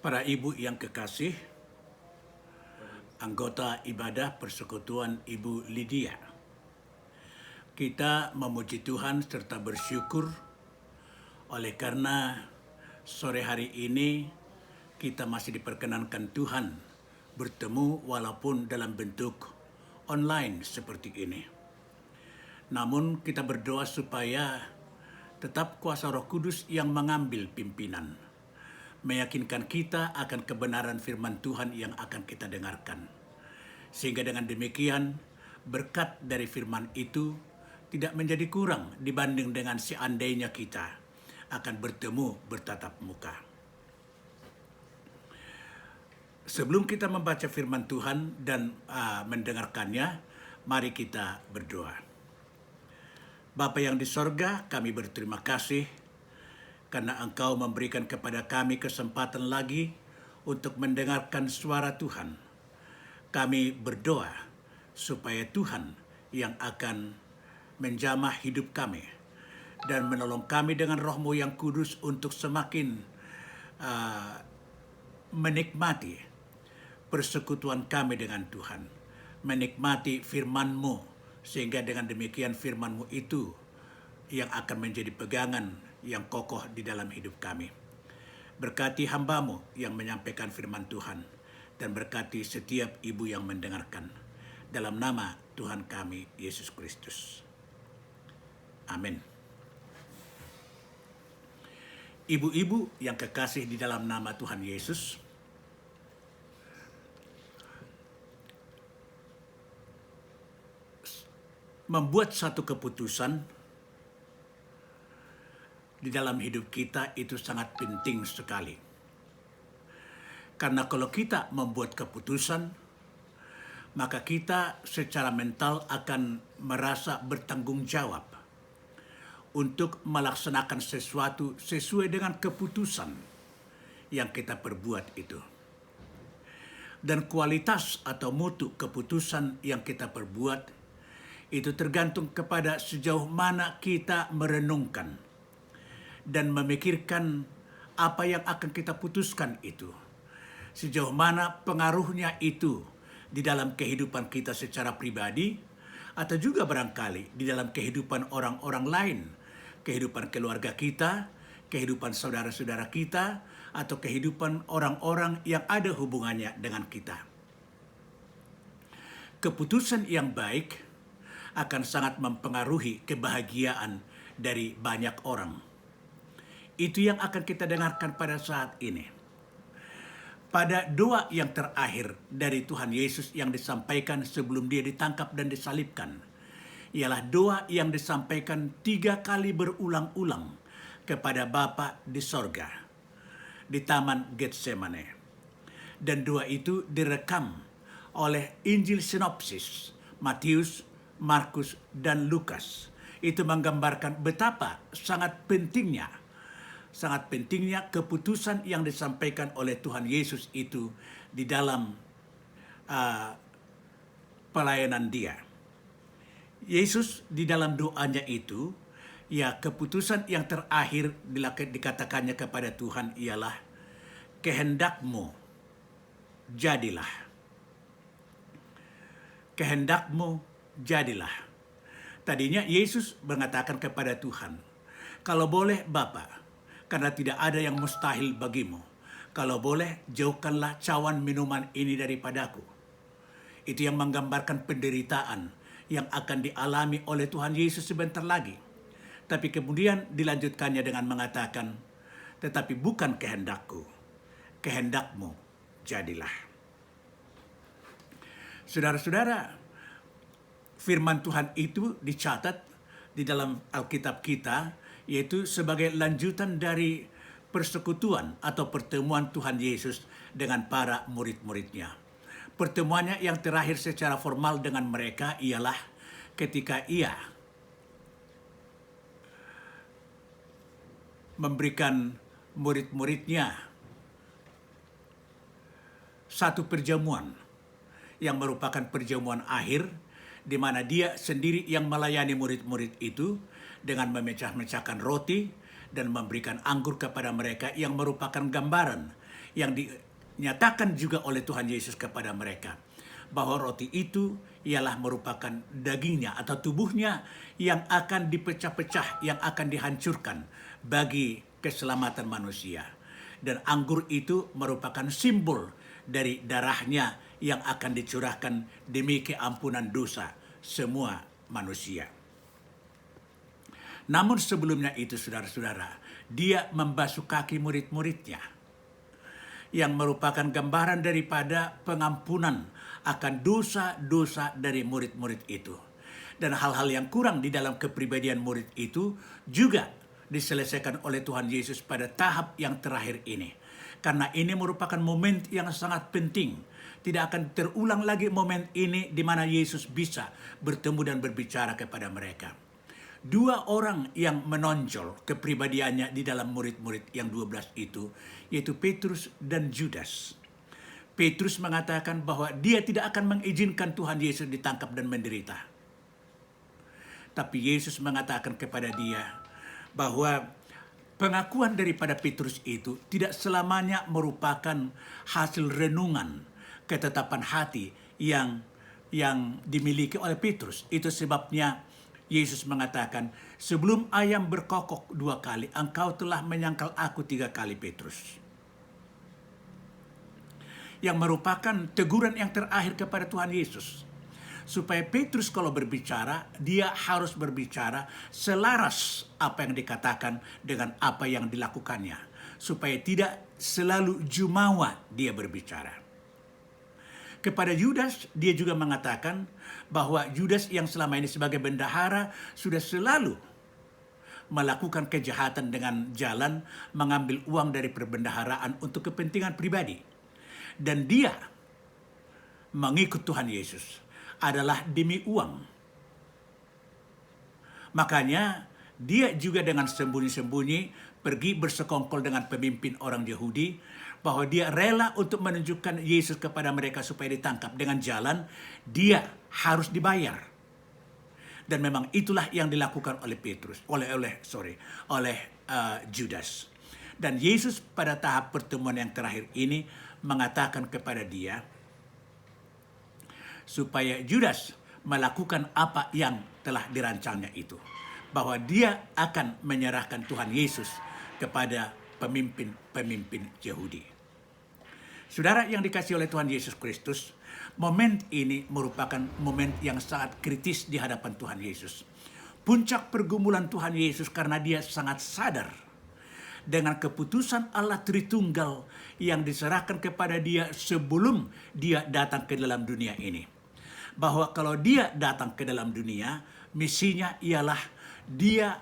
Para ibu yang kekasih, anggota ibadah Persekutuan Ibu Lydia, kita memuji Tuhan serta bersyukur oleh karena sore hari ini kita masih diperkenankan Tuhan bertemu walaupun dalam bentuk online seperti ini. Namun kita berdoa supaya tetap kuasa Roh Kudus yang mengambil pimpinan, meyakinkan kita akan kebenaran firman Tuhan yang akan kita dengarkan. Sehingga dengan demikian, berkat dari firman itu tidak menjadi kurang dibanding dengan seandainya kita akan bertemu bertatap muka. Sebelum kita membaca firman Tuhan dan mendengarkannya, mari kita berdoa. Bapa yang di sorga, kami berterima kasih karena Engkau memberikan kepada kami kesempatan lagi untuk mendengarkan suara Tuhan. Kami berdoa supaya Tuhan yang akan menjamah hidup kami dan menolong kami dengan Roh-Mu yang kudus untuk semakin menikmati persekutuan kami dengan Tuhan, menikmati firman-Mu, sehingga dengan demikian firman-Mu itu yang akan menjadi pegangan yang kokoh di dalam hidup kami. Berkati hamba-Mu yang menyampaikan firman Tuhan, dan berkati setiap ibu yang mendengarkan. Dalam nama Tuhan kami, Yesus Kristus. Amin. Ibu-ibu yang kekasih di dalam nama Tuhan Yesus, membuat satu keputusan di dalam hidup kita itu sangat penting sekali. Karena kalau kita membuat keputusan, maka kita secara mental akan merasa bertanggung jawab untuk melaksanakan sesuatu sesuai dengan keputusan yang kita perbuat itu. Dan kualitas atau mutu keputusan yang kita perbuat itu tergantung kepada sejauh mana kita merenungkan dan memikirkan apa yang akan kita putuskan itu. Sejauh mana pengaruhnya itu di dalam kehidupan kita secara pribadi, atau juga barangkali di dalam kehidupan orang-orang lain, kehidupan keluarga kita, kehidupan saudara-saudara kita, atau kehidupan orang-orang yang ada hubungannya dengan kita. Keputusan yang baik akan sangat mempengaruhi kebahagiaan dari banyak orang. Itu yang akan kita dengarkan pada saat ini. Pada doa yang terakhir dari Tuhan Yesus yang disampaikan sebelum dia ditangkap dan disalibkan, ialah doa yang disampaikan 3 kali berulang-ulang kepada Bapa di sorga, di Taman Getsemane. Dan doa itu direkam oleh Injil sinopsis, Matius, Markus, dan Lukas. Itu menggambarkan betapa sangat pentingnya keputusan yang disampaikan oleh Tuhan Yesus itu di dalam pelayanan dia. Yesus di dalam doanya itu, ya keputusan yang terakhir dikatakannya kepada Tuhan ialah, kehendak-Mu jadilah. Kehendak-Mu jadilah. Tadinya Yesus mengatakan kepada Tuhan, kalau boleh Bapa, karena tidak ada yang mustahil bagimu, kalau boleh jauhkanlah cawan minuman ini daripadaku. Itu yang menggambarkan penderitaan yang akan dialami oleh Tuhan Yesus sebentar lagi. Tapi kemudian dilanjutkannya dengan mengatakan, tetapi bukan kehendakku, kehendak-Mu jadilah. Saudara-saudara, firman Tuhan itu dicatat di dalam Alkitab kita, yaitu sebagai lanjutan dari persekutuan atau pertemuan Tuhan Yesus dengan para murid-muridnya. Pertemuannya yang terakhir secara formal dengan mereka ialah ketika ia memberikan murid-muridnya satu perjamuan yang merupakan perjamuan akhir, di mana dia sendiri yang melayani murid-murid itu dengan memecah-mecahkan roti dan memberikan anggur kepada mereka yang merupakan gambaran yang dinyatakan juga oleh Tuhan Yesus kepada mereka, bahwa roti itu ialah merupakan dagingnya atau tubuhnya yang akan dipecah-pecah, yang akan dihancurkan bagi keselamatan manusia. Dan anggur itu merupakan simbol dari darahnya yang akan dicurahkan demi keampunan dosa semua manusia. Namun sebelumnya itu, saudara-saudara, dia membasuh kaki murid-muridnya, yang merupakan gambaran daripada pengampunan akan dosa-dosa dari murid-murid itu. Dan hal-hal yang kurang di dalam kepribadian murid itu juga diselesaikan oleh Tuhan Yesus pada tahap yang terakhir ini. Karena ini merupakan momen yang sangat penting. Tidak akan terulang lagi momen ini di mana Yesus bisa bertemu dan berbicara kepada mereka. Dua orang yang menonjol kepribadiannya di dalam murid-murid yang 12 itu, yaitu Petrus dan Judas. Petrus mengatakan bahwa dia tidak akan mengizinkan Tuhan Yesus ditangkap dan menderita. Tapi Yesus mengatakan kepada dia bahwa pengakuan daripada Petrus itu tidak selamanya merupakan hasil renungan ketetapan hati yang dimiliki oleh Petrus. Itu sebabnya Yesus mengatakan, sebelum ayam berkokok 2 kali, engkau telah menyangkal aku 3 kali, Petrus. Yang merupakan teguran yang terakhir kepada Tuhan Yesus. Supaya Petrus kalau berbicara, dia harus berbicara selaras apa yang dikatakan dengan apa yang dilakukannya. Supaya tidak selalu jumawa dia berbicara. Kepada Judas, dia juga mengatakan bahwa Judas yang selama ini sebagai bendahara sudah selalu melakukan kejahatan dengan jalan mengambil uang dari perbendaharaan untuk kepentingan pribadi. Dan dia mengikut Tuhan Yesus adalah demi uang. Makanya dia juga dengan sembunyi-sembunyi pergi bersekongkol dengan pemimpin orang Yahudi, bahwa dia rela untuk menunjukkan Yesus kepada mereka supaya ditangkap dengan jalan dia harus dibayar. Dan memang itulah yang dilakukan oleh Judas. Dan Yesus pada tahap pertemuan yang terakhir ini mengatakan kepada dia supaya Judas melakukan apa yang telah dirancangnya itu, bahwa dia akan menyerahkan Tuhan Yesus kepada pemimpin-pemimpin Yahudi. Saudara yang dikasihi oleh Tuhan Yesus Kristus, momen ini merupakan momen yang sangat kritis di hadapan Tuhan Yesus. Puncak pergumulan Tuhan Yesus karena dia sangat sadar dengan keputusan Allah Tritunggal yang diserahkan kepada dia sebelum dia datang ke dalam dunia ini. Bahwa kalau dia datang ke dalam dunia, misinya ialah dia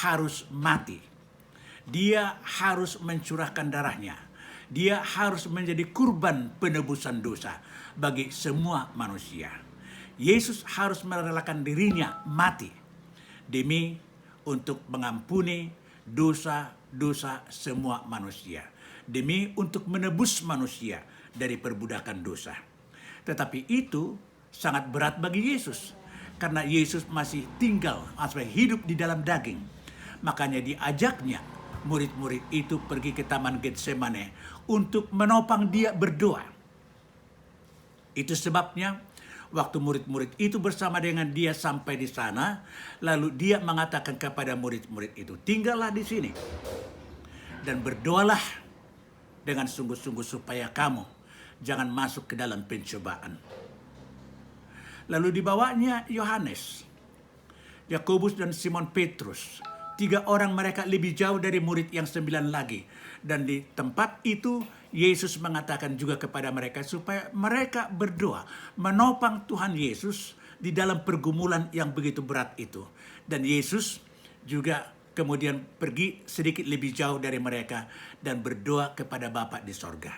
harus mati. Dia harus mencurahkan darahnya. Dia harus menjadi kurban penebusan dosa bagi semua manusia. Yesus harus merelakan dirinya mati demi untuk mengampuni dosa-dosa semua manusia. Demi untuk menebus manusia dari perbudakan dosa. Tetapi itu sangat berat bagi Yesus. Karena Yesus masih hidup di dalam daging. Makanya diajaknya murid-murid itu pergi ke Taman Getsemane untuk menopang dia berdoa. Itu sebabnya waktu murid-murid itu bersama dengan dia sampai di sana, lalu dia mengatakan kepada murid-murid itu, tinggallah di sini dan berdoalah dengan sungguh-sungguh supaya kamu jangan masuk ke dalam pencobaan. Lalu dibawanya Yohanes, Yakobus dan Simon Petrus. 3 orang mereka lebih jauh dari murid yang 9 lagi. Dan di tempat itu Yesus mengatakan juga kepada mereka supaya mereka berdoa menopang Tuhan Yesus di dalam pergumulan yang begitu berat itu. Dan Yesus juga kemudian pergi sedikit lebih jauh dari mereka dan berdoa kepada Bapa di sorga.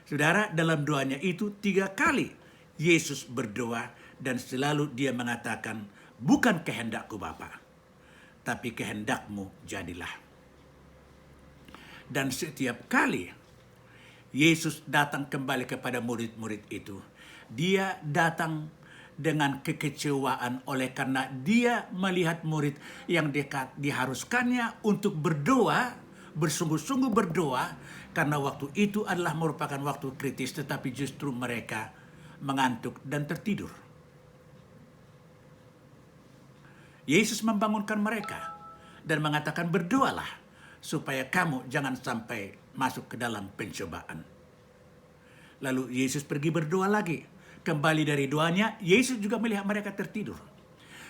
Saudara, dalam doanya itu 3 kali Yesus berdoa dan selalu dia mengatakan, bukan kehendakku Bapa, tapi kehendakmu jadilah. Dan setiap kali Yesus datang kembali kepada murid-murid itu, dia datang dengan kekecewaan oleh karena dia melihat murid yang diharuskannya untuk berdoa bersungguh-sungguh berdoa, karena waktu itu adalah merupakan waktu kritis, tetapi justru mereka mengantuk dan tertidur. Yesus membangunkan mereka dan mengatakan, berdoalah supaya kamu jangan sampai masuk ke dalam pencobaan. Lalu Yesus pergi berdoa lagi. Kembali dari doanya, Yesus juga melihat mereka tertidur.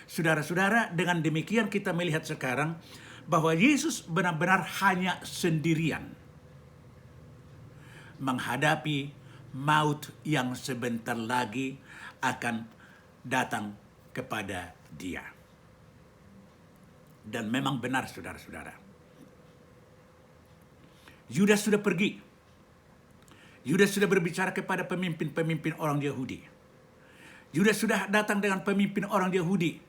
Saudara-saudara, dengan demikian kita melihat sekarang bahwa Yesus benar-benar hanya sendirian menghadapi maut yang sebentar lagi akan datang kepada dia. Dan memang benar, saudara-saudara. Yudas sudah pergi. Yudas sudah berbicara kepada pemimpin-pemimpin orang Yahudi. Yudas sudah datang dengan pemimpin orang Yahudi.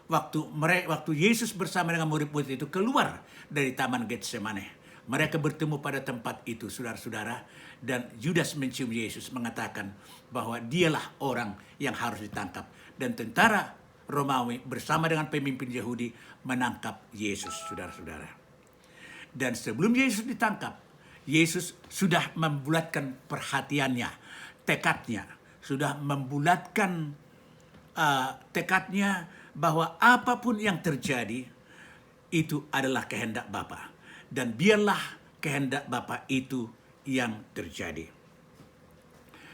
Waktu Yesus bersama dengan murid-murid itu keluar dari Taman Getsemane. Mereka bertemu pada tempat itu, saudara-saudara. Dan Yudas mencium Yesus, mengatakan bahwa dialah orang yang harus ditangkap. Dan tentara Romawi bersama dengan pemimpin Yahudi menangkap Yesus, saudara-saudara. Dan sebelum Yesus ditangkap, Yesus sudah membulatkan perhatiannya, tekadnya. Sudah membulatkan tekadnya bahwa apapun yang terjadi, itu adalah kehendak Bapa. Dan biarlah kehendak Bapa itu yang terjadi.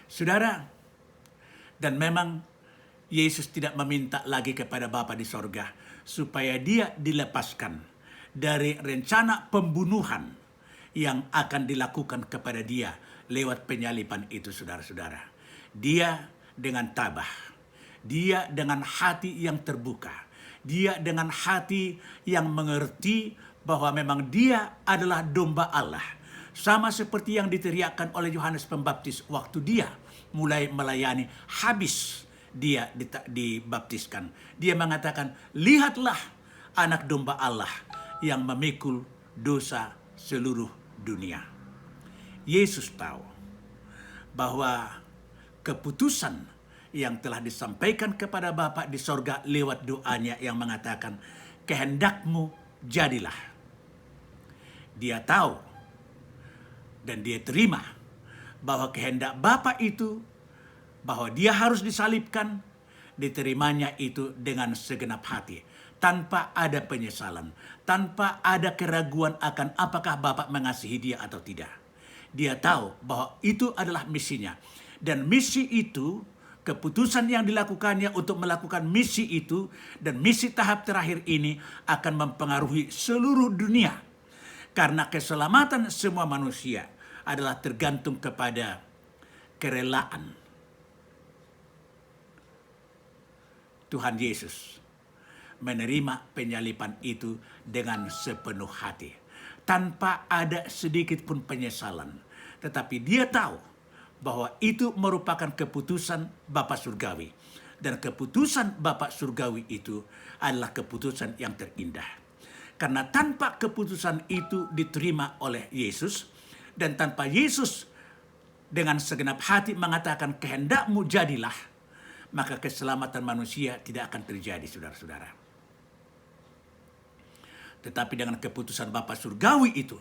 Saudara, dan memang Yesus tidak meminta lagi kepada Bapa di sorga supaya dia dilepaskan dari rencana pembunuhan yang akan dilakukan kepada dia lewat penyaliban itu, saudara-saudara. Dia dengan tabah, dia dengan hati yang terbuka, dia dengan hati yang mengerti bahwa memang dia adalah domba Allah. Sama seperti yang diteriakkan oleh Yohanes Pembaptis waktu dia mulai melayani, habis dia dibaptiskan. Dia mengatakan, lihatlah anak domba Allah yang memikul dosa seluruh dunia. Yesus tahu bahwa keputusan yang telah disampaikan kepada Bapa di sorga lewat doanya yang mengatakan, kehendakmu jadilah. Dia tahu dan dia terima bahwa kehendak Bapa itu, bahwa dia harus disalibkan, diterimanya itu dengan segenap hati. Tanpa ada penyesalan, tanpa ada keraguan akan apakah Bapa mengasihi dia atau tidak. Dia tahu bahwa itu adalah misinya. Dan misi itu, keputusan yang dilakukannya untuk melakukan misi itu, dan misi tahap terakhir ini akan mempengaruhi seluruh dunia. Karena keselamatan semua manusia adalah tergantung kepada kerelaan Tuhan Yesus menerima penyaliban itu dengan sepenuh hati, tanpa ada sedikit pun penyesalan. Tetapi dia tahu bahwa itu merupakan keputusan Bapa Surgawi. Dan keputusan Bapa Surgawi itu adalah keputusan yang terindah. Karena tanpa keputusan itu diterima oleh Yesus, dan tanpa Yesus dengan segenap hati mengatakan kehendakmu jadilah, maka keselamatan manusia tidak akan terjadi, saudara-saudara. Tetapi dengan keputusan Bapa Surgawi itu,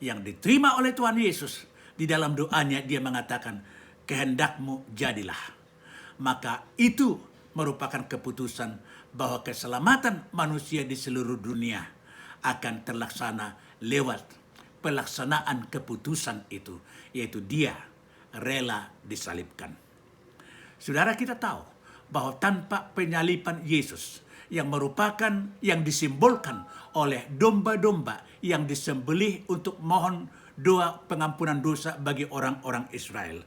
yang diterima oleh Tuhan Yesus, di dalam doanya dia mengatakan, kehendakmu jadilah. Maka itu merupakan keputusan bahwa keselamatan manusia di seluruh dunia akan terlaksana lewat pelaksanaan keputusan itu, yaitu dia rela disalibkan. Saudara, kita tahu bahwa tanpa penyaliban Yesus yang merupakan, yang disimbolkan oleh domba-domba yang disembelih untuk mohon doa pengampunan dosa bagi orang-orang Israel,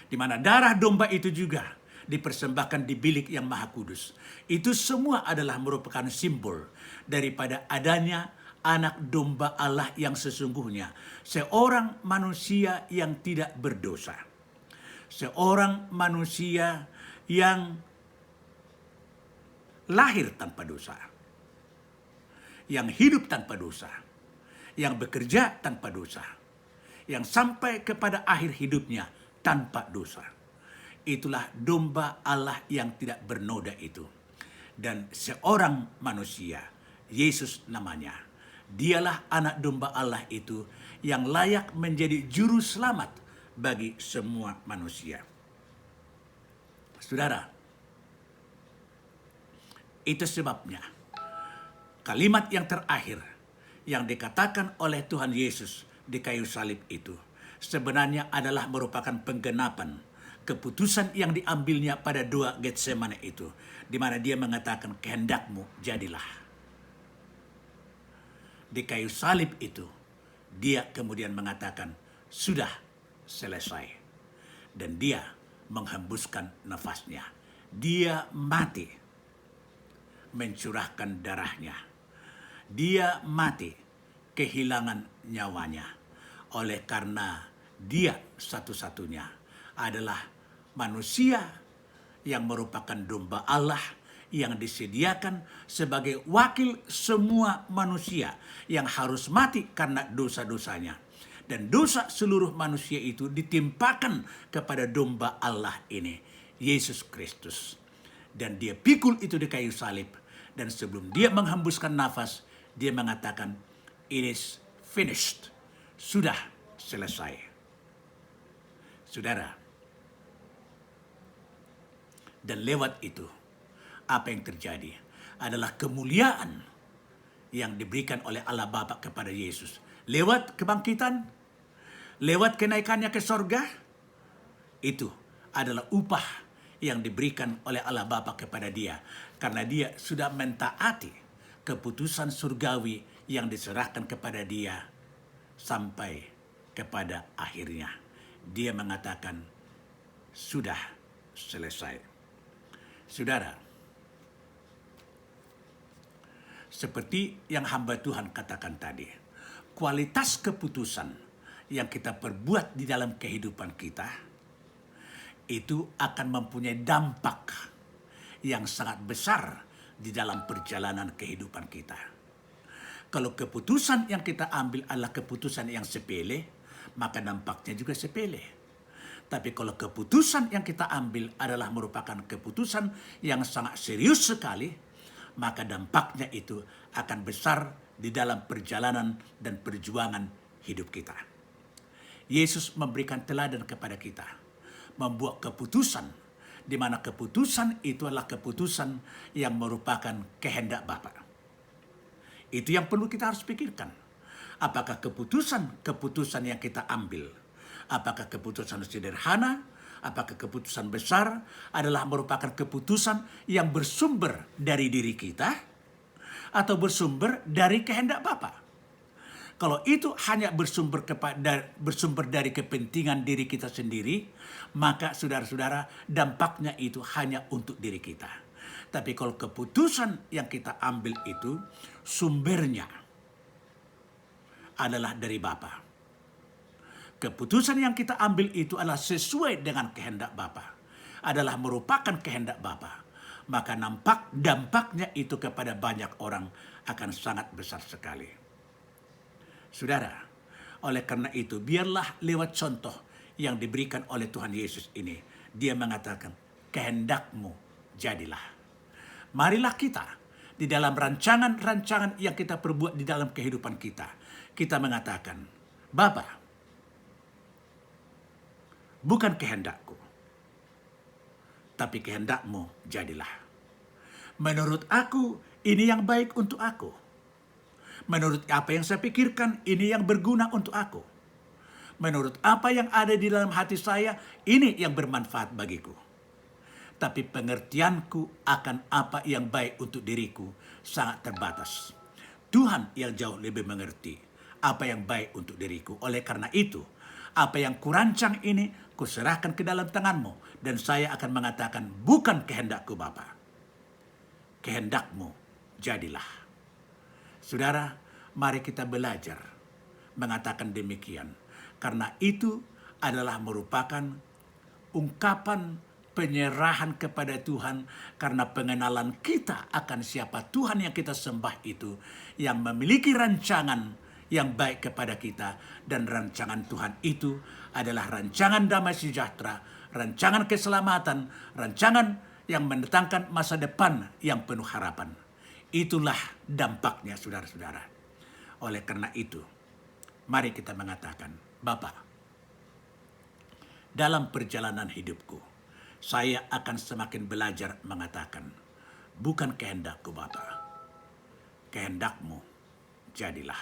di mana darah domba itu juga dipersembahkan di bilik yang maha kudus. Itu semua adalah merupakan simbol daripada adanya anak domba Allah yang sesungguhnya. Seorang manusia yang tidak berdosa. Seorang manusia yang lahir tanpa dosa. Yang hidup tanpa dosa. Yang bekerja tanpa dosa. Yang sampai kepada akhir hidupnya tanpa dosa. Itulah domba Allah yang tidak bernoda itu. Dan seorang manusia, Yesus namanya, Dialah anak domba Allah itu yang layak menjadi juru selamat bagi semua manusia. Saudara, itu sebabnya kalimat yang terakhir yang dikatakan oleh Tuhan Yesus di kayu salib itu sebenarnya adalah merupakan penggenapan keputusan yang diambilnya pada doa Getsemane itu, di mana dia mengatakan, kehendakmu jadilah. Di kayu salib itu, dia kemudian mengatakan, sudah selesai. Dan dia menghembuskan nafasnya. Dia mati, mencurahkan darahnya. Dia mati, kehilangan nyawanya. Oleh karena dia satu-satunya adalah manusia yang merupakan domba Allah yang disediakan sebagai wakil semua manusia yang harus mati karena dosa-dosanya. Dan dosa seluruh manusia itu ditimpakan kepada domba Allah ini, Yesus Kristus. Dan dia pikul itu di kayu salib. Dan sebelum dia menghembuskan nafas, dia mengatakan, it is finished. Sudah selesai. Saudara, dan lewat itu, apa yang terjadi adalah kemuliaan yang diberikan oleh Allah Bapa kepada Yesus. Lewat kebangkitan, lewat kenaikannya ke sorga, itu adalah upah yang diberikan oleh Allah Bapa kepada dia. Karena dia sudah mentaati keputusan surgawi yang diserahkan kepada dia sampai kepada akhirnya. Dia mengatakan, sudah selesai. Saudara, seperti yang hamba Tuhan katakan tadi, kualitas keputusan yang kita perbuat di dalam kehidupan kita itu akan mempunyai dampak yang sangat besar di dalam perjalanan kehidupan kita. Kalau keputusan yang kita ambil adalah keputusan yang sepele, maka dampaknya juga sepele. Tapi kalau keputusan yang kita ambil adalah merupakan keputusan yang sangat serius sekali, maka dampaknya itu akan besar di dalam perjalanan dan perjuangan hidup kita. Yesus memberikan teladan kepada kita, membuat keputusan, di mana keputusan itu adalah keputusan yang merupakan kehendak Bapa. Itu yang perlu kita harus pikirkan. Apakah keputusan yang kita ambil, apakah keputusan sederhana, apakah keputusan besar adalah merupakan keputusan yang bersumber dari diri kita atau bersumber dari kehendak Bapa. Kalau itu hanya bersumber dari kepentingan diri kita sendiri, maka saudara-saudara, dampaknya itu hanya untuk diri kita. Tapi kalau keputusan yang kita ambil itu sumbernya adalah dari Bapa. Keputusan yang kita ambil itu adalah sesuai dengan kehendak Bapa, adalah merupakan kehendak Bapa. Maka dampaknya itu kepada banyak orang akan sangat besar sekali. Saudara, oleh karena itu biarlah lewat contoh yang diberikan oleh Tuhan Yesus ini, dia mengatakan, kehendakmu jadilah. Marilah kita di dalam rancangan-rancangan yang kita perbuat di dalam kehidupan kita, kita mengatakan, Bapa, bukan kehendakku, tapi kehendakmu jadilah. Menurut aku, ini yang baik untuk aku. Menurut apa yang saya pikirkan, ini yang berguna untuk aku. Menurut apa yang ada di dalam hati saya, ini yang bermanfaat bagiku. Tapi pengertianku akan apa yang baik untuk diriku sangat terbatas. Tuhan yang jauh lebih mengerti apa yang baik untuk diriku. Oleh karena itu, apa yang kurancang ini, kuserahkan ke dalam tanganmu. Dan saya akan mengatakan, bukan kehendakku Bapa, kehendakmu jadilah. Saudara, mari kita belajar mengatakan demikian. Karena itu adalah merupakan ungkapan penyerahan kepada Tuhan. Karena pengenalan kita akan siapa Tuhan yang kita sembah itu, yang memiliki rancangan yang baik kepada kita. Dan rancangan Tuhan itu adalah rancangan damai sejahtera, rancangan keselamatan, rancangan yang mendatangkan masa depan yang penuh harapan. Itulah dampaknya, saudara-saudara. Oleh karena itu, mari kita mengatakan, Bapa, dalam perjalanan hidupku, saya akan semakin belajar mengatakan, bukan kehendakku Bapa, kehendakmu jadilah.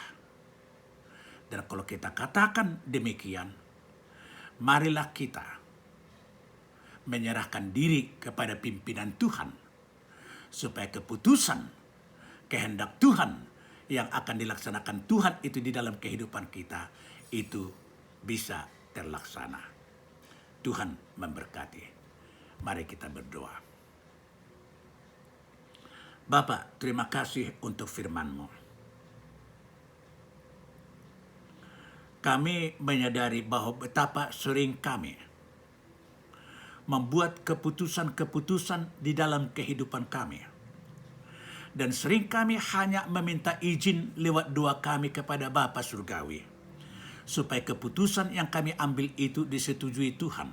Dan kalau kita katakan demikian, marilah kita menyerahkan diri kepada pimpinan Tuhan, supaya keputusan kehendak Tuhan yang akan dilaksanakan Tuhan itu di dalam kehidupan kita, itu bisa terlaksana. Tuhan memberkati. Mari kita berdoa. Bapa, terima kasih untuk firman-Mu. Kami menyadari bahwa betapa sering kami membuat keputusan-keputusan di dalam kehidupan kami. Dan sering kami hanya meminta izin lewat doa kami kepada Bapa Surgawi, supaya keputusan yang kami ambil itu disetujui Tuhan.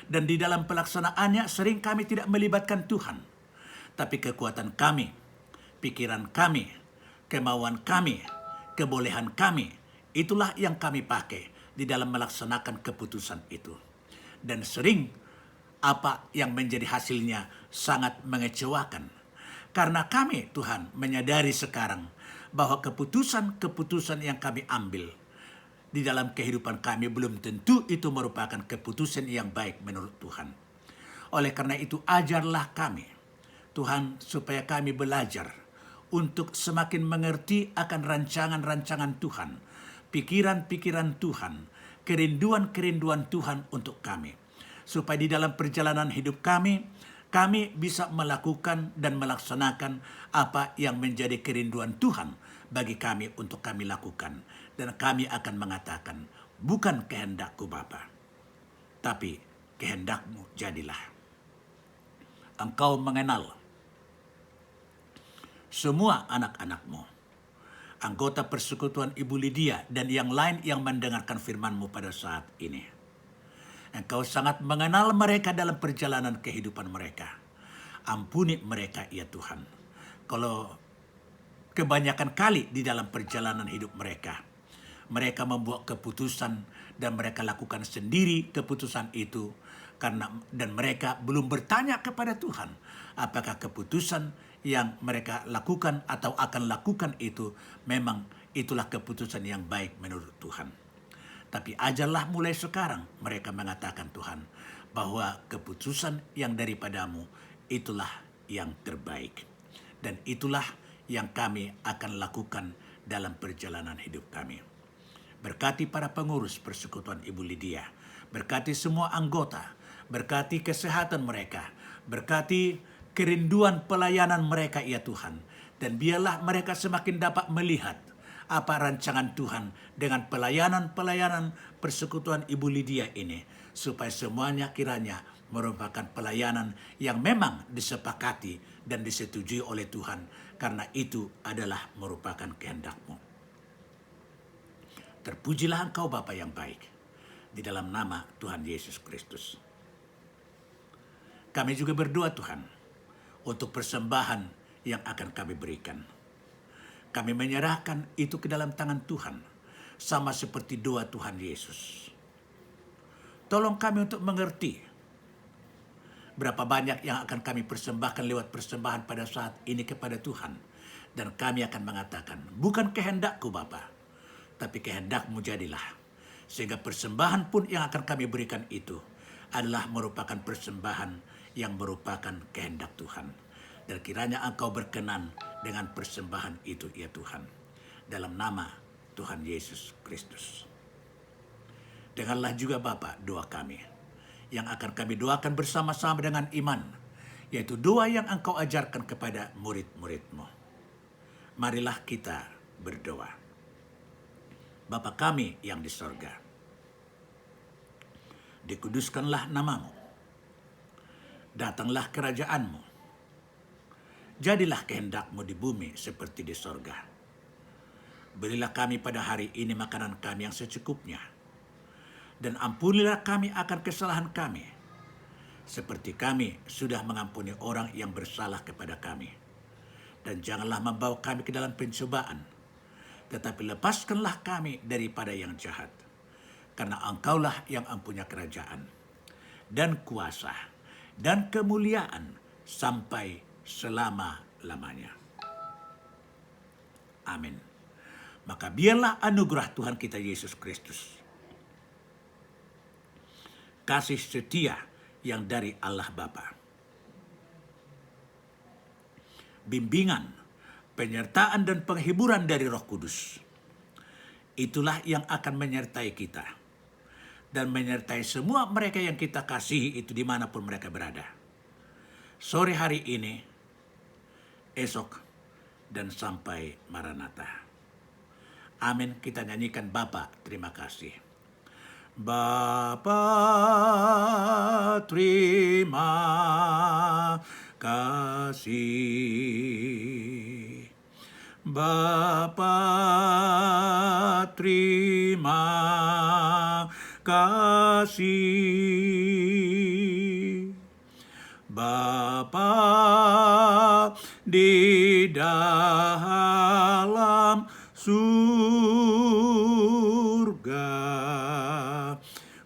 Dan di dalam pelaksanaannya sering kami tidak melibatkan Tuhan, tapi kekuatan kami, pikiran kami, kemauan kami, kebolehan kami, itulah yang kami pakai di dalam melaksanakan keputusan itu. Dan sering apa yang menjadi hasilnya sangat mengecewakan. Karena kami, Tuhan, menyadari sekarang bahwa keputusan-keputusan yang kami ambil di dalam kehidupan kami belum tentu itu merupakan keputusan yang baik menurut Tuhan. Oleh karena itu, ajarlah kami, Tuhan, supaya kami belajar untuk semakin mengerti akan rancangan-rancangan Tuhan, pikiran-pikiran Tuhan, kerinduan-kerinduan Tuhan untuk kami. Supaya di dalam perjalanan hidup kami bisa melakukan dan melaksanakan apa yang menjadi kerinduan Tuhan bagi kami untuk kami lakukan. Dan kami akan mengatakan, bukan kehendakku Bapa, tapi kehendakmu jadilah. Engkau mengenal semua anak-anakmu, anggota persekutuan Ibu Lydia dan yang lain yang mendengarkan firman-Mu pada saat ini. Engkau sangat mengenal mereka dalam perjalanan kehidupan mereka. Ampuni mereka ya Tuhan. Kalau kebanyakan kali di dalam perjalanan hidup mereka membuat keputusan dan mereka lakukan sendiri keputusan itu, dan mereka belum bertanya kepada Tuhan apakah keputusan yang mereka lakukan atau akan lakukan itu memang itulah keputusan yang baik menurut Tuhan. Tapi ajarlah mulai sekarang mereka mengatakan, Tuhan, bahwa keputusan yang daripadamu itulah yang terbaik. Dan itulah yang kami akan lakukan dalam perjalanan hidup kami. Berkati para pengurus persekutuan Ibu Lydia. Berkati semua anggota. Berkati kesehatan mereka. Berkati kerinduan pelayanan mereka ya Tuhan. Dan biarlah mereka semakin dapat melihat apa rancangan Tuhan dengan pelayanan-pelayanan persekutuan Ibu Lydia ini. Supaya semuanya kiranya merupakan pelayanan yang memang disepakati dan disetujui oleh Tuhan. Karena itu adalah merupakan kehendak-Mu. Terpujilah Engkau Bapa yang baik. Di dalam nama Tuhan Yesus Kristus. Kami juga berdoa Tuhan untuk persembahan yang akan kami berikan. Kami menyerahkan itu ke dalam tangan Tuhan. Sama seperti doa Tuhan Yesus. Tolong kami untuk mengerti berapa banyak yang akan kami persembahkan lewat persembahan pada saat ini kepada Tuhan. Dan kami akan mengatakan, bukan kehendakku Bapa, tapi kehendak-Mu jadilah. Sehingga persembahan pun yang akan kami berikan itu adalah merupakan persembahan yang merupakan kehendak Tuhan. Dan kiranya Engkau berkenan dengan persembahan itu ya Tuhan. Dalam nama Tuhan Yesus Kristus. Dengarlah juga Bapa doa kami yang akan kami doakan bersama-sama dengan iman, yaitu doa yang Engkau ajarkan kepada murid-murid-Mu. Marilah kita berdoa. Bapa kami yang di sorga, dikuduskanlah nama-Mu, datanglah kerajaan-Mu, jadilah kehendak-Mu di bumi seperti di sorga. Berilah kami pada hari ini makanan kami yang secukupnya, dan ampunilah kami akan kesalahan kami, seperti kami sudah mengampuni orang yang bersalah kepada kami. Dan janganlah membawa kami ke dalam pencobaan, tetapi lepaskanlah kami daripada yang jahat. Karena Engkaulah yang mempunyai kerajaan dan kuasa dan kemuliaan sampai selama-lamanya. Amin. Maka biarlah anugerah Tuhan kita Yesus Kristus, kasih setia yang dari Allah Bapa, bimbingan, penyertaan dan penghiburan dari Roh Kudus, itulah yang akan menyertai kita dan menyertai semua mereka yang kita kasihi itu dimanapun mereka berada. Sore hari ini, esok, dan sampai Maranatha. Amin. Kita nyanyikan Bapa, terima kasih. Bapa, terima kasih. Bapa, terima kasih. Bapa di dalam surga,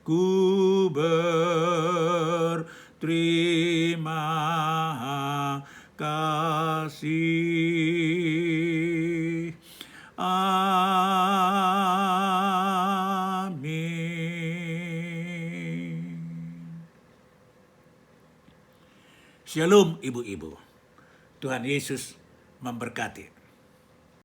ku berterima kasih. Amin. Shalom ibu-ibu. Tuhan Yesus memberkati.